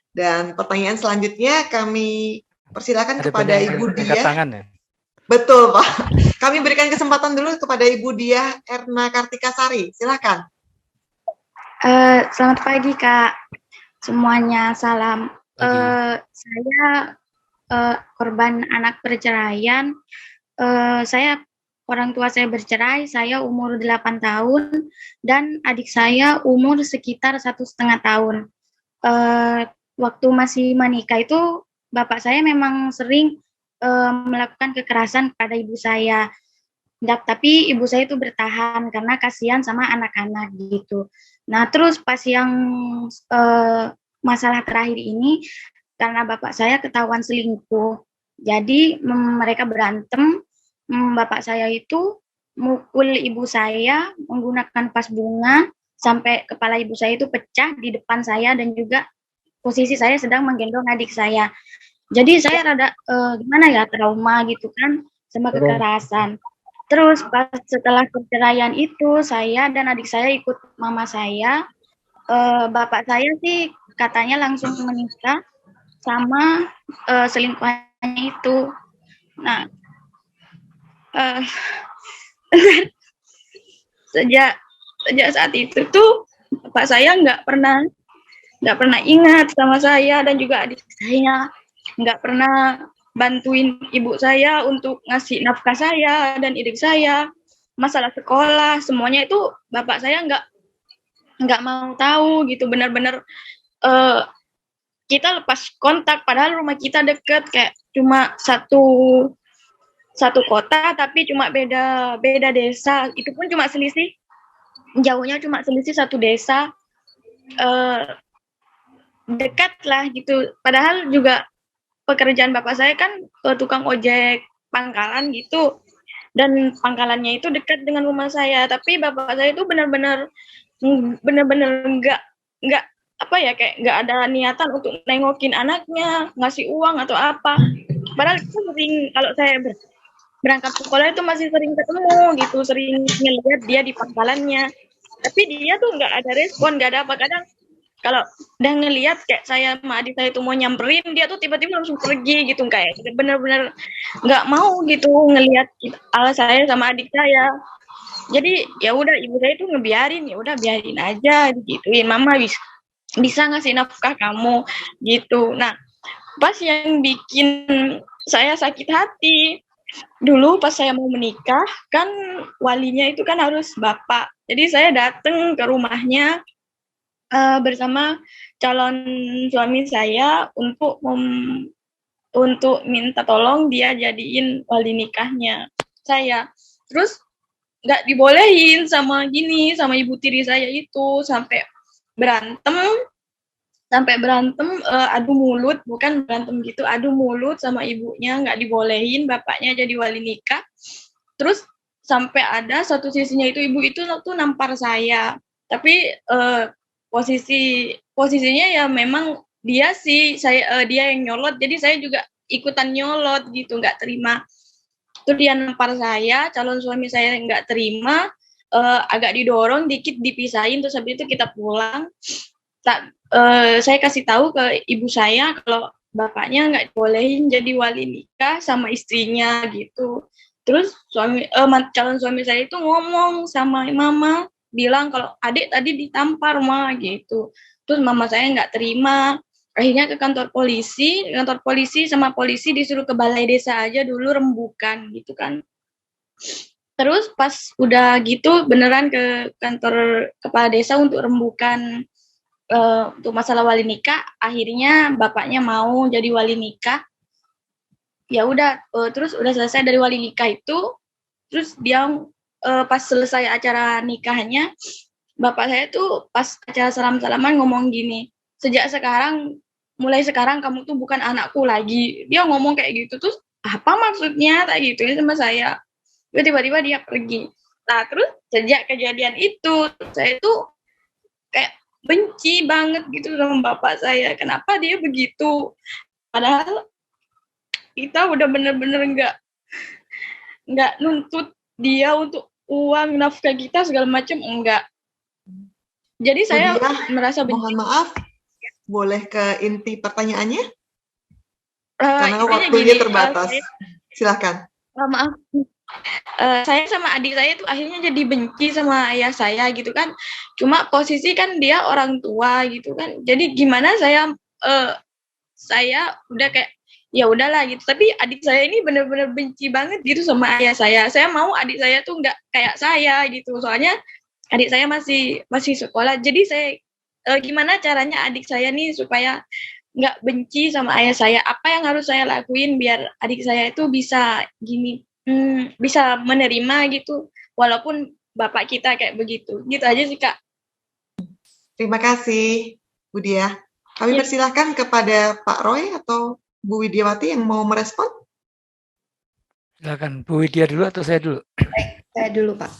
Dan pertanyaan selanjutnya kami persilakan kepada Ibu Diah. Tangan, ya? Betul, Pak. Kami berikan kesempatan dulu kepada Ibu Diah Erna Kartikasari. Silakan. Selamat pagi, Kak. Semuanya salam. Saya korban anak perceraian. Saya orang tua saya bercerai, saya umur 8 tahun dan adik saya umur sekitar 1,5 tahun. Waktu masih menikah itu bapak saya memang sering melakukan kekerasan kepada ibu saya. Tapi ibu saya itu bertahan karena kasihan sama anak-anak gitu. Nah, terus pas yang masalah terakhir ini, karena bapak saya ketahuan selingkuh, jadi mereka berantem. Bapak saya itu mukul ibu saya menggunakan vas bunga sampai kepala ibu saya itu pecah di depan saya dan juga posisi saya sedang menggendong adik saya. Jadi saya rada gimana ya, trauma gitu kan sama kekerasan. Terus pas setelah perceraian itu saya dan adik saya ikut mama saya. Bapak saya sih katanya langsung menikah sama selingkuhannya itu. Nah, sejak saat itu tuh bapak saya nggak pernah ingat sama saya dan juga adik saya, nggak pernah bantuin ibu saya untuk ngasih nafkah saya dan adik saya, masalah sekolah semuanya itu bapak saya nggak mau tahu gitu. Benar-benar kita lepas kontak padahal rumah kita deket, kayak cuma satu kota tapi cuma beda desa, itu pun cuma selisih jauhnya cuma selisih 1 desa. Dekat lah gitu, padahal juga pekerjaan bapak saya kan tukang ojek pangkalan gitu, dan pangkalannya itu dekat dengan rumah saya, tapi bapak saya itu benar-benar nggak apa ya, kayak nggak ada niatan untuk nengokin anaknya, ngasih uang atau apa. Padahal itu sering, kalau saya berangkat sekolah itu masih sering ketemu gitu, sering ngeliat dia di pangkalannya, tapi dia tuh nggak ada respon, nggak ada apa. Kadang kalau udah ngelihat kayak saya sama adik saya itu mau nyamperin, dia tuh tiba-tiba langsung pergi gitu, kayak bener-bener nggak mau gitu ngelihat ala saya sama adik saya. Jadi ya udah, ibu saya itu ngebiarin, ya udah biarin aja digituin, mama bisa ngasih nafkah kamu gitu. Nah, pas yang bikin saya sakit hati, dulu pas saya mau menikah kan walinya itu kan harus bapak, jadi saya datang ke rumahnya bersama calon suami saya untuk minta tolong dia jadiin wali nikahnya saya. Terus nggak dibolehin sama ibu tiri saya itu, sampai berantem, adu mulut, bukan berantem gitu, adu mulut sama ibunya, nggak dibolehin bapaknya jadi wali nikah. Terus sampai ada satu sisinya itu ibu itu tuh nampar saya, tapi posisinya ya memang dia yang nyolot, jadi saya juga ikutan nyolot gitu, nggak terima. Terus dia nampar saya, calon suami saya nggak terima, agak didorong dikit, dipisahin, terus habis itu kita pulang. Saya kasih tahu ke ibu saya kalau bapaknya nggak bolehin jadi wali nikah sama istrinya gitu. Terus calon suami saya itu ngomong sama mama, bilang kalau adik tadi ditampar mah gitu. Terus mama saya nggak terima, akhirnya ke kantor polisi sama polisi disuruh ke balai desa aja dulu rembukan gitu kan. Terus pas udah gitu beneran ke kantor kepala desa untuk rembukan untuk masalah wali nikah, akhirnya bapaknya mau jadi wali nikah. Ya udah, terus udah selesai dari wali nikah itu, terus dia pas selesai acara nikahnya, bapak saya tuh pas acara salam-salaman ngomong gini, mulai sekarang kamu tuh bukan anakku lagi. Dia ngomong kayak gitu. Terus apa maksudnya kayak gitu sama saya. Tiba-tiba dia pergi. Nah, terus sejak kejadian itu saya tuh kayak benci banget gitu sama bapak saya. Kenapa dia begitu? Padahal kita udah bener-bener nggak nuntut dia untuk uang nafkah kita segala macam, enggak. Jadi saya merasa benci. Mohon maaf, boleh ke inti pertanyaannya? Eh, Karena intinya waktunya gini, terbatas. Silakan. maaf, saya sama adik saya tuh akhirnya jadi benci sama ayah saya gitu kan. Cuma posisi kan dia orang tua gitu kan. Jadi gimana saya udah kayak ya udahlah gitu. Tapi adik saya ini benar-benar benci banget gitu sama ayah saya. Saya mau adik saya tuh nggak kayak saya gitu. Soalnya adik saya masih sekolah. Jadi gimana caranya adik saya nih supaya nggak benci sama ayah saya? Apa yang harus saya lakuin biar adik saya itu bisa gini, bisa menerima gitu, walaupun bapak kita kayak begitu. Gitu aja sih, Kak. Terima kasih, Bu Dia. Kami Ya. persilahkan kepada Pak Roy atau Bu Widiawati yang mau merespon. Silakan Bu Widya dulu atau saya dulu? Saya dulu, Pak.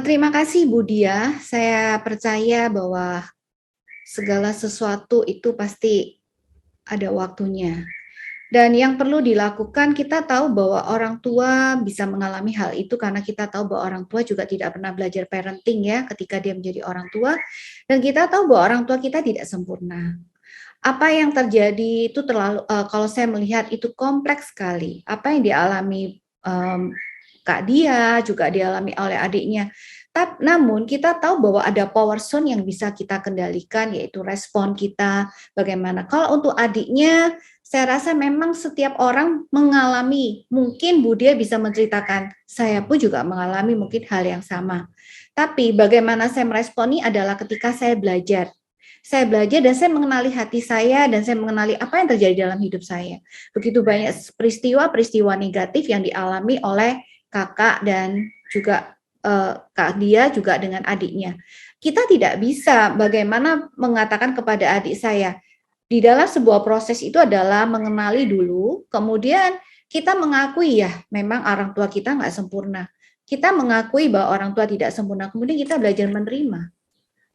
Terima kasih, Bu Dia. Saya percaya bahwa segala sesuatu itu pasti ada waktunya. Dan yang perlu dilakukan, kita tahu bahwa orang tua bisa mengalami hal itu karena kita tahu bahwa orang tua juga tidak pernah belajar parenting ya ketika dia menjadi orang tua. Dan kita tahu bahwa orang tua kita tidak sempurna. Apa yang terjadi itu terlalu, kalau saya melihat itu kompleks sekali. Apa yang dialami Kak Dia, juga dialami oleh adiknya. Namun kita tahu bahwa ada power zone yang bisa kita kendalikan, yaitu respon kita, bagaimana. Kalau untuk adiknya, saya rasa memang setiap orang mengalami, mungkin Bu Dia bisa menceritakan, saya pun juga mengalami mungkin hal yang sama. Tapi bagaimana saya meresponi adalah ketika saya belajar. Saya belajar dan saya mengenali hati saya dan saya mengenali apa yang terjadi dalam hidup saya. Begitu banyak peristiwa-peristiwa negatif yang dialami oleh kakak dan juga Kak Dia juga dengan adiknya. Kita tidak bisa bagaimana mengatakan kepada adik saya, di dalam sebuah proses itu adalah mengenali dulu, kemudian kita mengakui ya, memang orang tua kita nggak sempurna. Kita mengakui bahwa orang tua tidak sempurna, kemudian kita belajar menerima.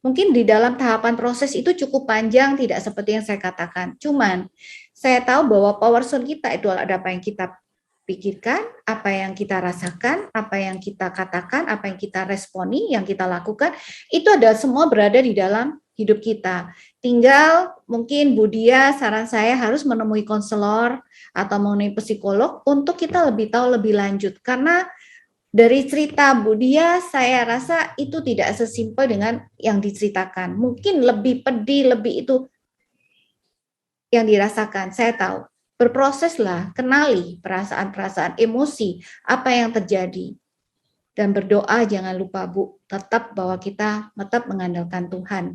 Mungkin di dalam tahapan proses itu cukup panjang, tidak seperti yang saya katakan. Cuman, saya tahu bahwa power zone kita itu ada apa yang kita pikirkan, apa yang kita rasakan, apa yang kita katakan, apa yang kita responi, yang kita lakukan, itu adalah semua berada di dalam hidup kita. Tinggal mungkin Bu Dia, saran saya harus menemui konselor atau menemui psikolog untuk kita lebih tahu lebih lanjut. Karena dari cerita Bu Dia, saya rasa itu tidak sesimpel dengan yang diceritakan. Mungkin lebih pedih, lebih itu yang dirasakan, saya tahu. Berproseslah, kenali perasaan-perasaan, emosi, apa yang terjadi. Dan berdoa jangan lupa Bu, tetap bahwa kita tetap mengandalkan Tuhan.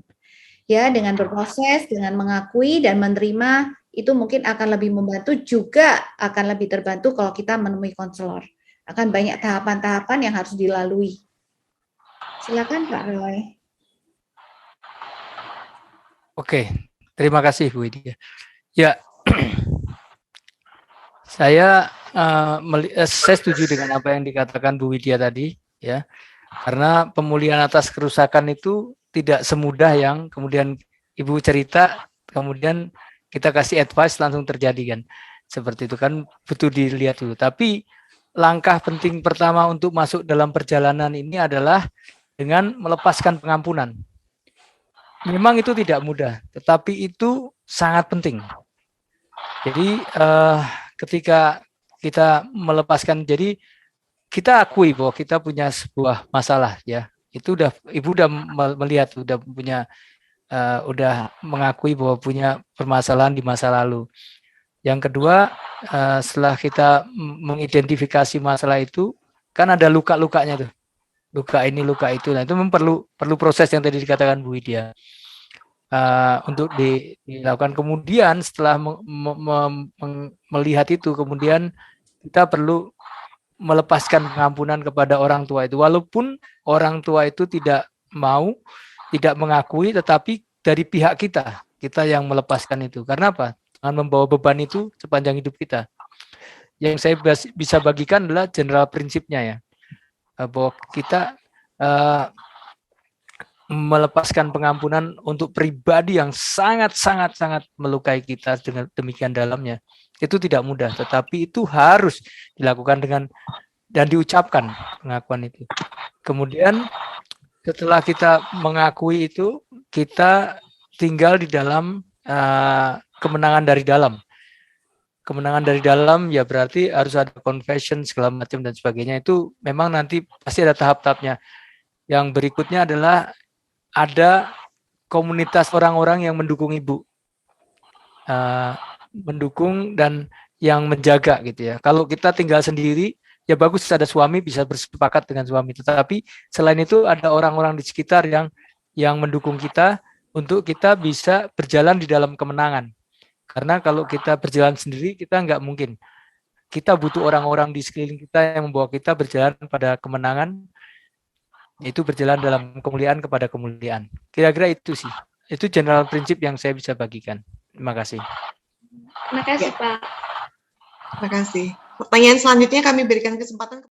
Ya, dengan berproses, dengan mengakui dan menerima, itu mungkin akan lebih membantu, juga akan lebih terbantu kalau kita menemui konselor. Akan banyak tahapan-tahapan yang harus dilalui. Silakan Pak Roy. Oke, terima kasih Bu Widya. Ya, saya setuju dengan apa yang dikatakan Bu Widya tadi, ya. Karena pemulihan atas kerusakan itu tidak semudah yang kemudian Ibu cerita, kemudian kita kasih advice langsung terjadi kan. Seperti itu kan butuh dilihat dulu. Tapi langkah penting pertama untuk masuk dalam perjalanan ini adalah dengan melepaskan pengampunan. Memang itu tidak mudah, tetapi itu sangat penting. Jadi ketika kita melepaskan, jadi kita akui bahwa kita punya sebuah masalah, ya. Itu Ibu udah melihat, udah punya, udah mengakui bahwa punya permasalahan di masa lalu. Yang kedua, setelah kita mengidentifikasi masalah itu, kan ada luka-lukanya tuh. Luka ini, luka itu. Nah, itu memang perlu proses yang tadi dikatakan Bu Widya. Untuk dilakukan. Kemudian setelah melihat itu, kemudian kita perlu melepaskan pengampunan kepada orang tua itu. Walaupun orang tua itu tidak mau, tidak mengakui, tetapi dari pihak kita yang melepaskan itu. Karena apa? Jangan membawa beban itu sepanjang hidup kita. Yang saya bisa bagikan adalah general prinsipnya, ya, bahwa kita melepaskan pengampunan untuk pribadi yang sangat melukai kita dengan demikian dalamnya. Itu tidak mudah, tetapi itu harus dilakukan dengan dan diucapkan pengakuan itu. Kemudian setelah kita mengakui itu, kita tinggal di dalam kemenangan dari dalam. Kemenangan dari dalam ya berarti harus ada confession segala macam dan sebagainya, itu memang nanti pasti ada tahap-tahapnya. Yang berikutnya adalah ada komunitas orang-orang yang mendukung Ibu, mendukung dan yang menjaga gitu ya. Kalau kita tinggal sendiri ya bagus ada suami bisa bersepakat dengan suami, tetapi selain itu ada orang-orang di sekitar yang mendukung kita untuk kita bisa berjalan di dalam kemenangan. Karena kalau kita berjalan sendiri kita nggak mungkin. Kita butuh orang-orang di sekeliling kita yang membawa kita berjalan pada kemenangan, yaitu berjalan dalam kemuliaan kepada kemuliaan. Kira-kira itu sih. Itu general prinsip yang saya bisa bagikan. Terima kasih. Terima kasih, Pak. Terima kasih. Pertanyaan selanjutnya kami berikan kesempatan